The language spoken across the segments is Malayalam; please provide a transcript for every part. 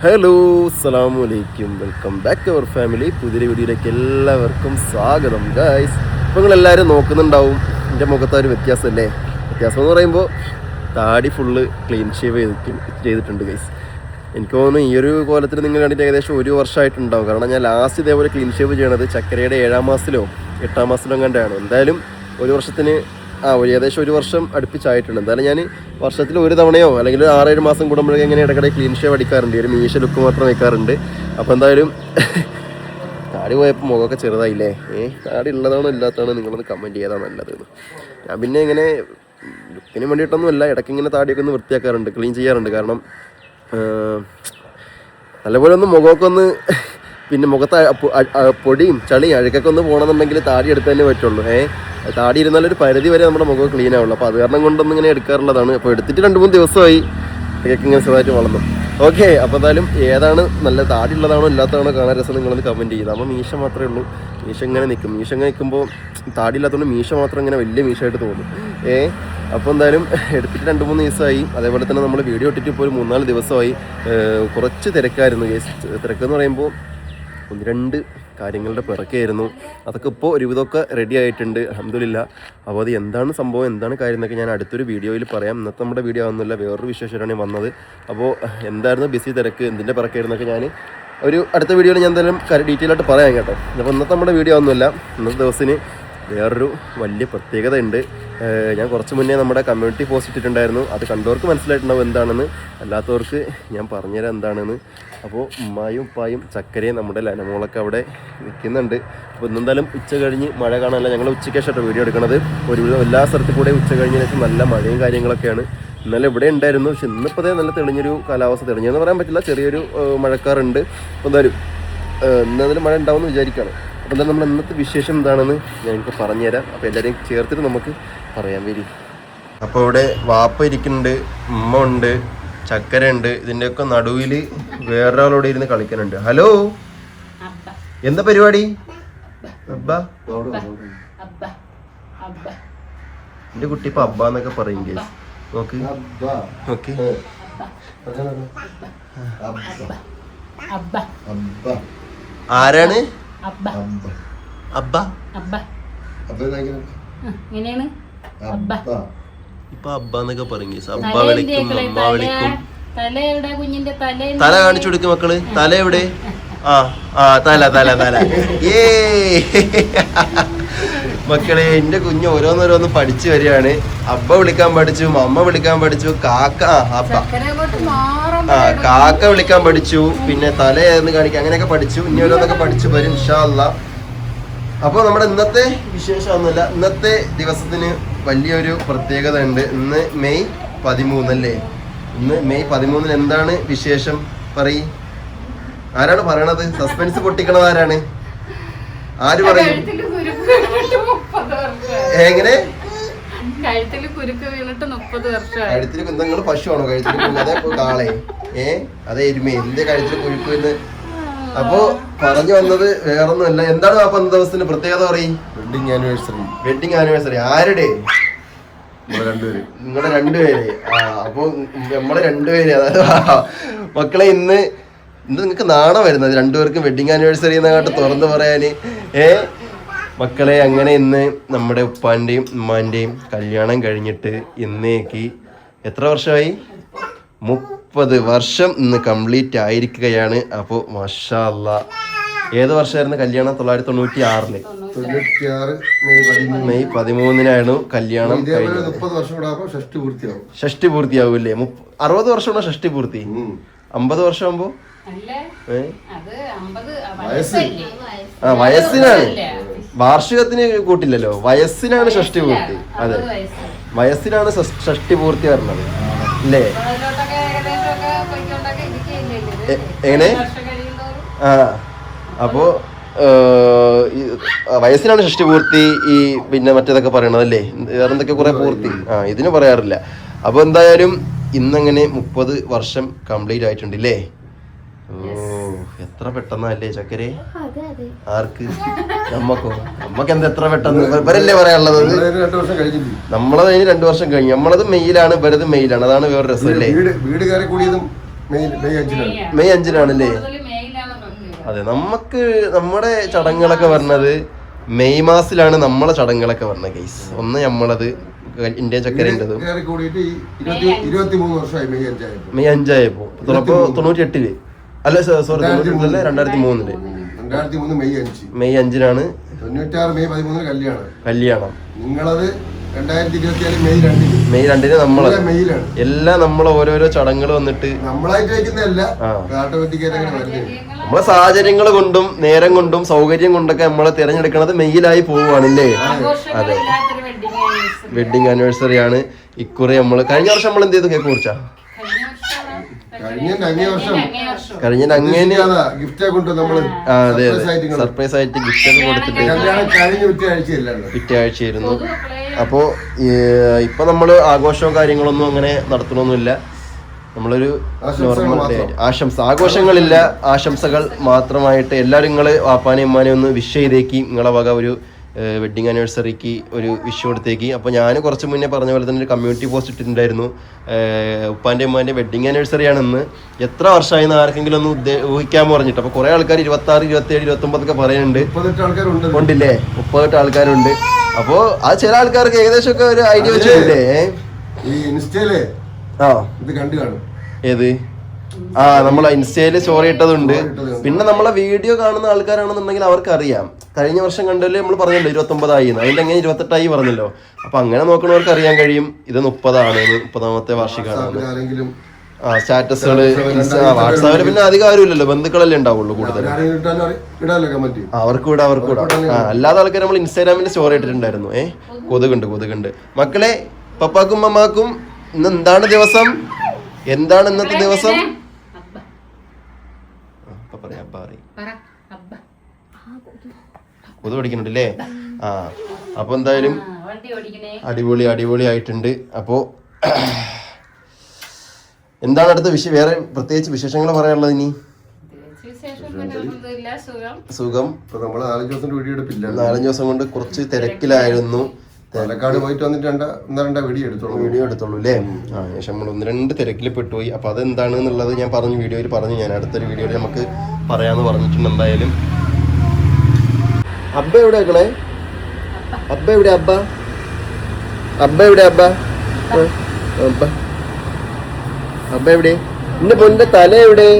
ഹലോ അസ്സലാമു അലൈക്കും, welcome back to our family. പുതിയ വീഡിയോയിലേക്ക് എല്ലാവർക്കും സ്വാഗതം ഗൈസ്. ഇപ്പോൾ നിങ്ങളെല്ലാവരും നോക്കുന്നുണ്ടാവും എൻ്റെ മുഖത്ത് ഒരു വ്യത്യാസമല്ലേ. വ്യത്യാസം എന്ന് പറയുമ്പോൾ താടി ഫുള്ള് ക്ലീൻ ഷേവ് ചെയ്തിട്ടുണ്ട് ഗൈസ്. എനിക്ക് തോന്നുന്നു ഈ ഒരു കോലത്തിൽ നിങ്ങൾ കണ്ടിട്ട് ഏകദേശം 1 വർഷമായിട്ടുണ്ടാവും. കാരണം ഞാൻ ലാസ്റ്റ് ഇതേപോലെ ക്ലീൻ ഷേവ് ചെയ്യണത് ചക്കരയുടെ 7-ാം മാസത്തിലോ 8-ാം മാസത്തിലോ കണ്ടാണ്. എന്തായാലും 1 വർഷത്തിന് ഏകദേശം 1 വർഷം അടുപ്പിച്ചായിട്ടുണ്ട്. എന്തായാലും ഞാൻ വർഷത്തിൽ 1 തവണയോ അല്ലെങ്കിൽ 6-7 മാസം കൂടുമ്പോഴൊക്കെ ഇങ്ങനെ ഇടയ്ക്കിടെ ക്ലീൻ ഷേവ് അടിക്കാറുണ്ട്. ഒരു മീശ ലുക്ക് മാത്രം വയ്ക്കാറുണ്ട്. അപ്പോൾ എന്തായാലും താടി പോയപ്പോൾ മുഖമൊക്കെ ചെറുതായില്ലേ. താടി ഉള്ളതാണോ ഇല്ലാത്തതാണോ നിങ്ങളൊന്ന് കമൻറ്റ് ചെയ്താൽ നല്ലതെന്ന്. ഞാൻ പിന്നെ ഇങ്ങനെ ലുക്കിന് വേണ്ടിയിട്ടൊന്നുമല്ല, ഇടയ്ക്ക് ഇങ്ങനെ താടിയൊക്കെ ഒന്ന് വൃത്തിയാക്കാറുണ്ട്, ക്ലീൻ ചെയ്യാറുണ്ട്. കാരണം നല്ലപോലെ ഒന്ന് മുഖമൊക്കെ ഒന്ന് പിന്നെ മുഖത്ത് പൊടിയും ചളിയും അഴുക്കൊക്കെ ഒന്ന് പോകണമെന്നുണ്ടെങ്കിൽ താടി എടുത്ത് തന്നെ പറ്റുള്ളൂ. താടി ഇരുന്നാലൊരു പരിധി വരെ നമ്മുടെ മുഖം ക്ലീൻ ആവുള്ളൂ. അപ്പോൾ അത് കാരണം കൊണ്ടൊന്നും ഇങ്ങനെ എടുക്കാറുള്ളതാണ്. അപ്പോൾ എടുത്തിട്ട് 2-3 ദിവസമായി ഇടയ്ക്കൊക്കെ ഇങ്ങനെ ചെറുതായിട്ട് വളർന്നു. ഓക്കെ, അപ്പോൾ എന്തായാലും ഏതാണ് നല്ല താടി ഉള്ളതാണോ ഇല്ലാത്തതാണോ കാണാൻ രസം നിങ്ങളൊന്ന് കമൻറ്റ് ചെയ്ത്. അപ്പോൾ മീശ മാത്രമേ ഉള്ളൂ, മീശ ഇങ്ങനെ നിൽക്കും. മീശ ഇങ്ങനെ നിൽക്കുമ്പോൾ താടി ഇല്ലാത്തതുകൊണ്ട് മീശ മാത്രം ഇങ്ങനെ വലിയ മീശയായിട്ട് തോന്നും. അപ്പോൾ എന്തായാലും എടുത്തിട്ട് 2-3 ദിവസമായി. അതേപോലെ തന്നെ നമ്മൾ വീഡിയോ ഇട്ടിട്ട് ഇപ്പോൾ ഒരു 3-4 ദിവസമായി. കുറച്ച് തിരക്കായിരുന്നു. തിരക്കെന്ന് പറയുമ്പോൾ 1-2 കാര്യങ്ങളുടെ പിറക്കെയായിരുന്നു. അതൊക്കെ ഇപ്പോൾ ഒരുവിധമൊക്കെ റെഡി ആയിട്ടുണ്ട്, അൽഹംദുലില്ലാ. അപ്പോൾ അത് എന്താണ് സംഭവം, എന്താണ് കാര്യം എന്നൊക്കെ ഞാൻ അടുത്തൊരു വീഡിയോയിൽ പറയാം. ഇന്നത്തെ നമ്മുടെ വീഡിയോ ആവുന്നില്ല, വേറൊരു വിശേഷമാണ് വന്നത്. അപ്പോൾ എന്തായിരുന്നു ബിസി തിരക്ക്, എന്തിൻ്റെ പിറക്കായിരുന്നൊക്കെ ഞാൻ ഒരു അടുത്ത വീഡിയോയിൽ ഞാൻ എന്തായാലും ഡീറ്റെയിൽ ആയിട്ട് പറയാം കേട്ടോ. അപ്പോൾ ഇന്നത്തെ നമ്മുടെ വീഡിയോ ഒന്നുമില്ല. ഇന്നത്തെ ദിവസത്തിന് വേറൊരു വലിയ പ്രത്യേകത ഉണ്ട്. ഞാൻ കുറച്ച് മുന്നേ നമ്മുടെ കമ്മ്യൂണിറ്റി പോസ്റ്റ് ഇട്ടിട്ടുണ്ടായിരുന്നു. അത് കണ്ടവർക്ക് മനസ്സിലായിട്ടുണ്ടാവും എന്താണെന്ന്, അല്ലാത്തവർക്ക് ഞാൻ പറഞ്ഞുതരാം എന്താണെന്ന്. അപ്പോൾ ഉമ്മായും ഉപ്പായും ചക്കരയും നമ്മുടെ ലനമോളൊക്കെ അവിടെ നിൽക്കുന്നുണ്ട്. അപ്പോൾ ഇന്നെന്തായാലും ഉച്ച കഴിഞ്ഞ് മഴ കാണാനല്ല, ഞങ്ങൾ ഉച്ചയ്ക്ക് ശേഷം വീഡിയോ എടുക്കണത്. ഒരുവിധം എല്ലാ സ്ഥലത്തും കൂടെ ഉച്ച കഴിഞ്ഞതിന് ശേഷം നല്ല മഴയും കാര്യങ്ങളൊക്കെയാണ്. ഇന്നലെ ഇവിടെ ഉണ്ടായിരുന്നു, പക്ഷെ ഇന്നിപ്പോൾ നല്ല തെളിഞ്ഞൊരു കാലാവസ്ഥ. തെളിഞ്ഞെന്ന് പറയാൻ പറ്റില്ല, ചെറിയൊരു മഴക്കാറുണ്ട്. അപ്പോൾ എന്തായാലും മഴ ഉണ്ടാവുമെന്ന് വിചാരിക്കുകയാണ്. അപ്പോൾ എന്തായാലും നമ്മൾ ഇന്നത്തെ വിശേഷം എന്താണെന്ന് ഞാൻ എനിക്ക് പറഞ്ഞുതരാം. അപ്പോൾ എല്ലാവരെയും ചേർത്തിട്ട് നമുക്ക് പറയാൻ വരി. അപ്പോൾ ഇവിടെ വാപ്പ ഇരിക്കുന്നുണ്ട്, ഉമ്മ ഉണ്ട്, ചക്കര ഉണ്ട്. ഇതിൻ്റെയൊക്കെ നടുവിൽ വേറൊരാളോട് ഇരുന്ന് കളിക്കാനുണ്ട്. ഹലോ, എന്താ പരിപാടി? എൻ്റെ കുട്ടി ഇപ്പം അബ്ബ എന്നൊക്കെ പറയും കേസ്. നോക്ക് ഓക്കെ. ആരാണ് അബ്ബ? ഇപ്പൊ അബ്ബ എന്നൊക്കെ പറയും കേസ്. അബ്ബ വിളിക്കും, അമ്മ വിളിക്കും. തല കാണിച്ചു കൊടുക്കും മക്കള്. തല എവിടെ? തല തല തല. മക്കളെ, എന്റെ കുഞ്ഞ് ഓരോന്നോരോന്ന് പഠിച്ചു വരികയാണ്. അബ്ബ വിളിക്കാൻ പഠിച്ചു, അമ്മ വിളിക്കാൻ പഠിച്ചു, കാക്ക കാക്ക വിളിക്കാൻ പഠിച്ചു, പിന്നെ തല എന്ന് കാണിക്കാൻ, അങ്ങനെയൊക്കെ പഠിച്ചു. ഇനി ഓരോന്നൊക്കെ പഠിച്ചു വരും ഇൻഷാ അല്ലാഹ്. അപ്പോൾ നമ്മുടെ ഇന്നത്തെ വിശേഷമൊന്നുമില്ല. ഇന്നത്തെ ദിവസത്തിന് വലിയൊരു പ്രത്യേകത ഉണ്ട്. ഇന്ന് മെയ് 13 അല്ലേ? ഇന്ന് മെയ് 13 എന്താണ് വിശേഷം പറയ്. ആരാണ് പറയണത്? സസ്പെൻസ് പൊട്ടിക്കണത് ആരാണ്? ആര് പറയും? എങ്ങനെ? കഴുത്തിൽ കുരുക്ക് വീണിട്ട് 30 വർഷം. കഴുത്തിൽ നിങ്ങൾ പശുവാണോ കഴുത്തിൽ? അതേ കാളെ അതേ എരുമേ എന്റെ കഴുത്തിൽ കുരുക്ക് എന്ന്. അപ്പോ പറഞ്ഞു വന്നത് വേറൊന്നുമല്ല. എന്താണ് ആ 10 ദിവസത്തിന് പ്രത്യേകത പറയും? Wedding anniversary. ആരുടെ? നിങ്ങളുടെ 2 പേര്. അപ്പൊ നമ്മളെ 2 പേര്, അതായത് മക്കളെ ഇന്ന് നിങ്ങൾക്ക് നാണം വരുന്നത് 2 പേർക്കും വെഡിങ് ആനിവേഴ്സറി എന്നങ്ങോട്ട് തുറന്നു പറയാന്. മക്കളെ, അങ്ങനെ ഇന്ന് നമ്മുടെ ഉപ്പാന്റെയും ഉമ്മാന്റെയും കല്യാണം കഴിഞ്ഞിട്ട് ഇന്നേക്ക് എത്ര വർഷമായി? 30 വർഷം ഇന്ന് കംപ്ലീറ്റ് ആയിരിക്കുകയാണ്. അപ്പോൾ മാഷാ അല്ലാഹ്. ഏത് വർഷമായിരുന്നു കല്യാണം? 1996 മെയ് 13 കല്യാണം. ഷഷ്ടി പൂർത്തിയാവൂല്ലേ? 60 വർഷമാണോ ഷഷ്ടി പൂർത്തി? 50 വർഷം ആകുമ്പോ വയസ്സിനാണ്. വാർഷികത്തിന് കൂട്ടില്ലല്ലോ, വയസ്സിനാണ് ഷഷ്ടി പൂർത്തി. അതെ, വയസ്സിനാണ് ഷഷ്ടി പൂർത്തി പറഞ്ഞത് അല്ലേ? എങ്ങനെ? അപ്പോ വയസ്സിനാണ് ഷഷ്ടി പൂർത്തി. ഈ പിന്നെ മറ്റേതൊക്കെ പറയണത് അല്ലേ, വേറെ എന്തൊക്കെ കുറെ പൂർത്തി ഇതിന് പറയാറില്ല. അപ്പൊ എന്തായാലും ഇന്നങ്ങനെ 30 വർഷം കംപ്ലീറ്റ് ആയിട്ടുണ്ട് അല്ലേ? എത്ര പെട്ടെന്നല്ലേ ചക്കരെ? ആർക്ക്? നമ്മക്കോ? നമ്മക്ക് എന്താ എത്ര പെട്ടെന്ന്? ഇവരല്ലേ പറയാനുള്ളത്? നമ്മളത് കഴിഞ്ഞ് 2 വർഷം കഴിഞ്ഞു. നമ്മളത് മെയിലാണ്, ഇവരത് മെയിലാണ്. അതാണ് വേറെ രസം അല്ലേ? വീട് കയറി കൂടിയതും മെയ് 5-നാണല്ലേ? കൂടുതൽ മെയിലാണ് പ്രത്യേകത. അതെ, നമുക്ക് നമ്മുടെ ചടങ്ങുകളൊക്കെ പറഞ്ഞത് മെയ് മാസത്തിലാണ് നമ്മളെ ചടങ്ങുകളൊക്കെ പറഞ്ഞത് ഗൈസ്. ഒന്ന് നമ്മളത് ഇന്ത്യൻ ചക്കരേണ്ടതും മെയ് 5 തുറപ്പോ 98 അല്ല സോറി 2003 മെയ് 5-നാണ് കല്യാണം. നിങ്ങളത് മെയ് 2-ന് നമ്മള് എല്ലാം നമ്മളെ ഓരോരോ ചടങ്ങുകൾ വന്നിട്ട് നമ്മളായിട്ട് വയ്ക്കുന്നതല്ല, നമ്മളെ സാഹചര്യങ്ങൾ കൊണ്ടും നേരം കൊണ്ടും സൗകര്യം കൊണ്ടൊക്കെ നമ്മളെ തിരഞ്ഞെടുക്കണത് മെയ്യിലായി പോവുകയാണല്ലേ. അതെ, ആഘോഷങ്ങളില്ലാത്തൊരു wedding anniversary. വെഡിങ് ആനിവേഴ്സറി ആണ് ഇക്കുറി. നമ്മള് കഴിഞ്ഞ വർഷം നമ്മൾ എന്ത് ചെയ്തു കേക്ക് കുറിച്ചാ? കഴിഞ്ഞ അങ്ങനെ ഗിഫ്റ്റ് കൊണ്ട് നമ്മള് അതെ സർപ്രൈസ് ആയിട്ട് ഗിഫ്റ്റ് ഒക്കെ കൊടുത്തിട്ട് പിറ്റേ ആഴ്ചയായിരുന്നു. അപ്പോ ഇപ്പൊ നമ്മള് ആഘോഷവും കാര്യങ്ങളൊന്നും അങ്ങനെ നടത്തണമൊന്നുമില്ല. നമ്മളൊരു നോർമൽ ഡേ ആഘോഷങ്ങളില്ല, ആശംസകൾ മാത്രമായിട്ട് എല്ലാവരും നിങ്ങള് വാപ്പാനെയും ഉമ്മാനെയും ഒന്ന് വിഷ് ചെയ്തേക്ക്. നിങ്ങളെ വക ഒരു വെഡിങ് ആനിവേഴ്സറിക്ക് ഒരു വിഷ് കൊടുത്തേക്ക്. അപ്പോൾ ഞാൻ കുറച്ച് മുന്നേ പറഞ്ഞ പോലെ തന്നെ ഒരു കമ്മ്യൂണിറ്റി പോസ്റ്റ് ഇട്ടിട്ടുണ്ടായിരുന്നു. ഉപ്പാൻ്റെ ഉമ്മാൻ്റെ വെഡിങ് ആനിവേഴ്സറി ആണെന്ന്. എത്ര വർഷമായെന്ന് ആർക്കെങ്കിലും ഒന്ന് ഊഹിക്കാൻ പറഞ്ഞിട്ട്. അപ്പോൾ കുറേ ആൾക്കാർ 26, 27, 29 ഒക്കെ പറയുന്നുണ്ട്. ഉണ്ടില്ലേ? 38 ആൾക്കാരുണ്ട്. അപ്പോൾ അത് ചില ആൾക്കാർക്ക് ഏകദേശം ഒക്കെ ഒരു ഐഡിയ വെച്ചിട്ടില്ലേ? ഇത് കണ്ടു കാണും. ഏത്? നമ്മളെ ഇൻസ്റ്റയില് സ്റ്റോറി ഇട്ടതുണ്ട്. പിന്നെ നമ്മളെ വീഡിയോ കാണുന്ന ആൾക്കാരാണെന്നുണ്ടെങ്കിൽ അവർക്ക് അറിയാം. കഴിഞ്ഞ വർഷം കണ്ടല്ലേ നമ്മൾ പറഞ്ഞല്ലോ 29 ആയി, അതിന്റെ അങ്ങനെ 28 പറഞ്ഞല്ലോ. അപ്പൊ അങ്ങനെ നോക്കുന്നവർക്ക് അറിയാൻ കഴിയും ഇത് 30 30ാമത്തെ വാർഷികമാണ്. സ്റ്റാറ്റസുകള് വാട്സാപ്പില് പിന്നെ അധികം ആരുമില്ലല്ലോ, ബന്ധുക്കളല്ലേ ഉണ്ടാവുള്ളൂ കൂടുതൽ. അവർക്കൂടെ അല്ലാതെ ആൾക്കാർ നമ്മൾ ഇൻസ്റ്റാഗ്രാമിൽ സ്റ്റോറി ഇട്ടിട്ടുണ്ടായിരുന്നു. കൊതുകുണ്ട് മക്കളെ. പപ്പാക്കും മമ്മാക്കും ഇന്ന് എന്താണ് ദിവസം? എന്താണ് ഇന്നത്തെ ദിവസം? കൊതു പഠിക്കുന്നുണ്ടല്ലേ? അപ്പൊ എന്തായാലും അടിപൊളി ആയിട്ടുണ്ട്. അപ്പോ എന്താണ് അടുത്ത വേറെ പ്രത്യേകിച്ച് വിശേഷങ്ങൾ പറയാനുള്ളത്? ഇനി സുഖം. 4 ദിവസം കൊണ്ട് കുറച്ച് തിരക്കിലായിരുന്നു. പാലക്കാട് പോയിട്ട് വന്നിട്ട് വീഡിയോ എടുത്തോളൂ അല്ലേ? ശേഷം നമ്മൾ 1-2 തിരക്കിൽ പെട്ടുപോയി. അപ്പൊ അതെന്താണ് എന്നുള്ളത് ഞാൻ വീഡിയോയിൽ പറഞ്ഞു. ഞാൻ അടുത്തൊരു വീഡിയോയിൽ നമുക്ക് പറയാന്ന് പറഞ്ഞിട്ടുണ്ട്. എന്തായാലും അബ്ബ എവിടെ മക്കളെ? അബ്ബ എവിടെ? അബ്ബ എവിടെ? ഇന്ന് പൊന്റെ തല എവിടെ?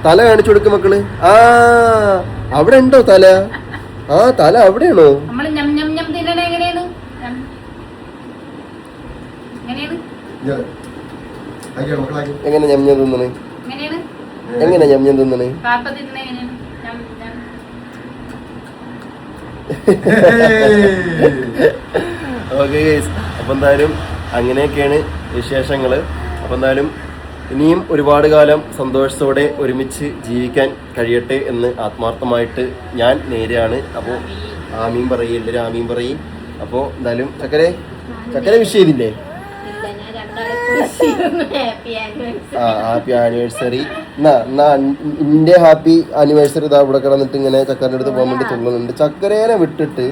തല കാണിച്ചു കൊടുക്കും മക്കള്. അവിടെ ഉണ്ടോ തല? തല അവിടെയാണോ? എങ്ങനെ ഞം തിന്നണേ? എങ്ങനെ ഞം തിന്നണേ? ഓക്കെ ഗൈസ്, അപ്പൊ എന്തായാലും അങ്ങനെയൊക്കെയാണ് വിശേഷങ്ങള്. അപ്പൊ എന്തായാലും ഇനിയും ഒരുപാട് കാലം സന്തോഷത്തോടെ ഒരുമിച്ച് ജീവിക്കാൻ കഴിയട്ടെ എന്ന് ആത്മാർത്ഥമായിട്ട് ഞാൻ നേരെയാണ്. അപ്പോൾ ആമീൻ പറയും, എല്ലാവരും ആമീൻ പറയും. അപ്പോൾ എന്തായാലും ചക്കരെ വിഷ് ചെയ്തില്ലേ? Happy anniversary. എന്റെ ഹാപ്പി ആനിവേഴ്സറി ഇതാ ഇവിടെ കിടന്നിട്ട് ഇങ്ങനെ ചക്കരൻ്റെ അടുത്ത് പോകാൻ വേണ്ടി തുള്ളുന്നുണ്ട്. ചക്കരേനെ വിട്ടിട്ട്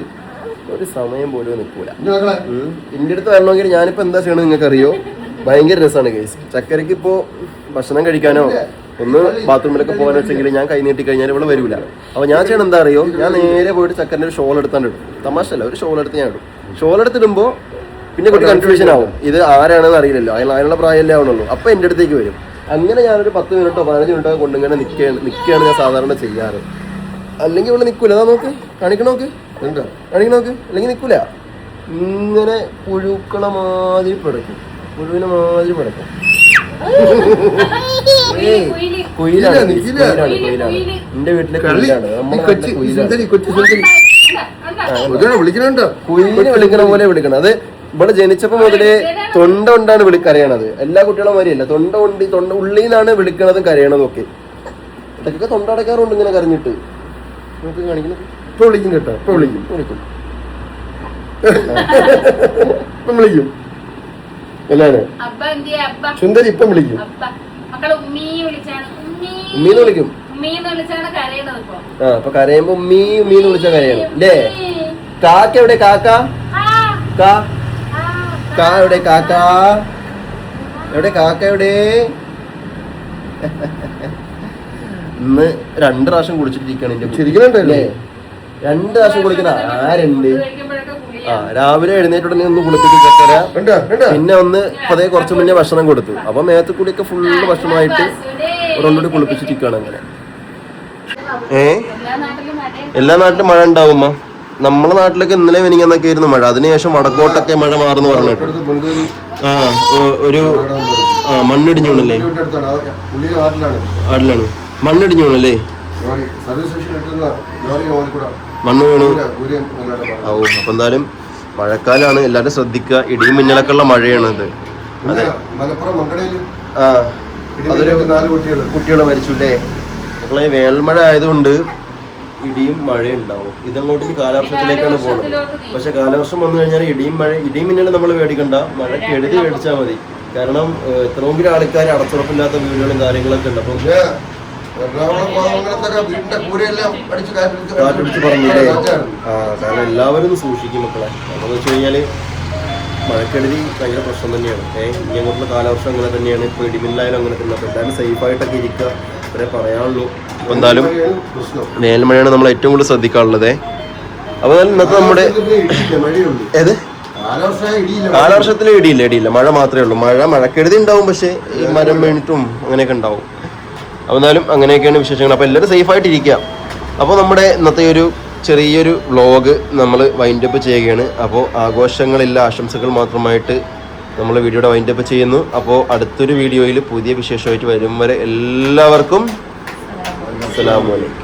ഒരു സമയം പോലും നിൽക്കൂല. എന്റെ അടുത്ത് വരണമെങ്കിൽ ഞാനിപ്പോ എന്താ ചെയ്യണമെന്ന് നിങ്ങൾക്ക് അറിയോ? ഭയങ്കര രസമാണ് കേസ്. ചക്കരക്ക് ഇപ്പോ ഭക്ഷണം കഴിക്കാനോ ഒന്ന് ബാത്റൂമിലൊക്കെ പോകാനോ വെച്ചെങ്കിൽ ഞാൻ കൈ നീട്ടി കഴിഞ്ഞാൽ ഇവിടെ വരൂല. അപ്പൊ ഞാൻ ചെയ്യണം എന്താ അറിയോ? ഞാൻ നേരെ പോയിട്ട് ചക്കരൻ്റെ ഒരു ഷോൾ എടുത്താണ്ട് ഇടും. തമാശല്ല, ഒരു ഷോൾ എടുത്ത് ഞാൻ ഇടും. ഷോൾ എടുത്തിടുമ്പോൾ പിന്നെ കുറച്ച് കൺഫ്യൂഷൻ ആവും, ഇത് ആരാണെന്ന് അറിയില്ലല്ലോ, അതിനുള്ള പ്രായമല്ലേ ആവണുള്ളൂ. അപ്പൊ എൻ്റെ അടുത്തേക്ക് വരും. അങ്ങനെ ഞാനൊരു 10 മിനിറ്റോ 15 മിനിറ്റോ കൊണ്ടിങ്ങനെ നിൽക്കുകയാണ് ഞാൻ സാധാരണ ചെയ്യാറ്. അല്ലെങ്കിൽ ഇവിടെ നിൽക്കൂല. അതാ നോക്ക്, കാണിക്കണ നോക്ക്, അല്ലെങ്കിൽ നിൽക്കൂല. ഇങ്ങനെ പുഴുക്കള മാതിരി പിടക്കും, പുഴുവിനെ മാതിരി പിടക്കും. കുയിലാണ് എന്റെ വീട്ടിലെ കുയിലാണ്. കുയിലിനെ വിളിക്കണ പോലെ വിളിക്കണം. അത് ഇവിടെ ജനിച്ചപ്പോ മുതലേ തൊണ്ട കൊണ്ടാണ് കരയണത്. എല്ലാ കുട്ടികളും വരെയല്ല, തൊണ്ട ഉള്ളിന്നാണ് വിളിക്കണതും കരയണതും ഒക്കെ. ഇടയ്ക്കൊക്കെ തൊണ്ട അടയ്ക്കാറുണ്ട് ഇങ്ങനെ കരഞ്ഞിട്ട്. നമുക്ക് കാണിക്കണം. ഇപ്പൊ വിളിക്കും കേട്ടോ, ഇപ്പൊ വിളിക്കും. എല്ലാണ് സുന്ദരി ഇപ്പം വിളിക്കും. ഉമ്മീന്ന് വിളിക്കും. അപ്പൊ കരയുമ്പോ ഉമ്മീന്ന് വിളിച്ചാ കരയണം അല്ലേ? കാക്ക എവിടെ? കാക്ക എവിടെ? കാക്ക എവിടെ കാക്ക എവിടെ? ഇന്ന് 2 പ്രാവശ്യം കുളിച്ചിട്ടിരിക്കുകയാണ് എന്റെ ശരിക്കുന്നുണ്ടല്ലേ? 2 പ്രാവശ്യം കുളിക്കുന്ന ആരുണ്ട്? കഴിക്കുമ്പോഴൊക്കെ ആ രാവിലെ എഴുന്നേറ്റുടനെ ഒന്ന് കുളിപ്പിച്ച് ചക്കര, കണ്ടോ കണ്ടോ? പിന്നെ ഒന്ന് അതേ കുറച്ച് മുന്നേ ഭക്ഷണം കൊടുത്തു. അപ്പൊ മേത്ത് കൂടിയൊക്കെ ഫുള്ള് ഭക്ഷണമായിട്ട് ഒരെണ്ണോട് കുളിപ്പിച്ചിരിക്കുകയാണ് അങ്ങനെ. എല്ലാ നാട്ടിലും മഴ എല്ലാ നാട്ടിലും മഴ ഉണ്ടാവുമ്മ. നമ്മളെ നാട്ടിലൊക്കെ ഇന്നലെ വെനിങ്ങന്നൊക്കെ ആയിരുന്നു മഴ. അതിനുശേഷം വടക്കോട്ടൊക്കെ മഴ മാറുന്നു പറഞ്ഞിട്ട്. അടുത്ത് ബംഗളൂരു ആ ഒരു മണ്ണിടിഞ്ഞൂണല്ലേ? അടുത്താണ്. പുള്ളിയുടെ നാട്ടിലാണ്. ആടിലാണ് മണ്ണിടിഞ്ഞൂണല്ലേ? ലോറി സർവീസ് സ്റ്റേഷൻ എടുത്തുന്ന ലോറി ഓടിക്കൂടാ മണ്ണ് വീണു. പൂരം എന്നാണ് പറഞ്ഞത്. ഓ അപ്പൊ എന്തായാലും മഴക്കാലാണ്, എല്ലാരും ശ്രദ്ധിക്കുക. ഇടിയും മിന്നലൊക്കെ ഉള്ള മഴയാണ് ഇത്. പിന്നെ മലപ്പുറം മങ്കടയിൽ ആ അതൊരു 4 കുട്ടികളെ മരിച്ചു അല്ലേ? മക്കളെ വേനൽമഴ ആയതുകൊണ്ട് ഇടിയും മഴയും ഉണ്ടാവും. ഇതങ്ങോട്ട് ഇനി കാലവർഷത്തിലേക്കാണ് പോകുന്നത്. പക്ഷെ കാലവർഷം വന്നു കഴിഞ്ഞാൽ ഇടിയും മിന്നലും നമ്മൾ മേടിക്കണ്ട, മഴ കെടുതി മേടിച്ചാൽ മതി. കാരണം എത്രയെങ്കിലും ആൾക്കാർ അടച്ചുറപ്പില്ലാത്ത വീടുകളും കാര്യങ്ങളൊക്കെ ഉണ്ട്. അപ്പം എറണാകുളം കോതമംഗലത്തൊക്കെ വീടിന്റെ കൂരെല്ലാം അടിച്ച് കാറ്റുപിടിച്ച് പറഞ്ഞില്ലേ? ആ കാരണം എല്ലാവരും ഒന്ന് സൂക്ഷിക്കും മക്കളെ. അതെന്ന് വെച്ച് കഴിഞ്ഞാൽ മഴക്കെടുതി ഭയങ്കര പ്രശ്നം തന്നെയാണ്. ഇനി അങ്ങോട്ടുള്ള കാലവർഷം അങ്ങനെ തന്നെയാണ്. ഇപ്പോൾ ഇടിമിന്നലായാലും അങ്ങനെ തന്നെ. അപ്പോൾ എല്ലാവരും സേഫായിട്ടൊക്കെ ഇരിക്കുക, അത്രേ പറയാനുള്ളൂ. അപ്പോൾ എന്തായാലും വേനൽമഴയാണ് നമ്മൾ ഏറ്റവും കൂടുതൽ ശ്രദ്ധിക്കാനുള്ളത്. അപ്പോൾ ഇന്നത്തെ നമ്മുടെ ഏത് കാലവർഷത്തിൽ ഇടിയില്ല, മഴ മാത്രമേ ഉള്ളൂ. മഴക്കെടുതി ഉണ്ടാവും, പക്ഷേ ഈ മരം വീണിട്ടും അങ്ങനെയൊക്കെ ഉണ്ടാവും. അപ്പോൾ എന്തായാലും അങ്ങനെയൊക്കെയാണ് വിശേഷങ്ങൾ. അപ്പോൾ എല്ലാവരും സേഫായിട്ടിരിക്കുക. അപ്പോൾ നമ്മുടെ ഇന്നത്തെ ഒരു ചെറിയൊരു വ്ളോഗ് നമ്മൾ വൈൻഡപ്പ് ചെയ്യുകയാണ്. അപ്പോൾ ആഘോഷങ്ങളില്ല, ആശംസകൾ മാത്രമായിട്ട് നമ്മൾ വീഡിയോയുടെ വൈൻഡപ്പ് ചെയ്യുന്നു. അപ്പോൾ അടുത്തൊരു വീഡിയോയിൽ പുതിയ വിശേഷമായിട്ട് വരും വരെ എല്ലാവർക്കും അസ്സലാമു അലൈക്കും.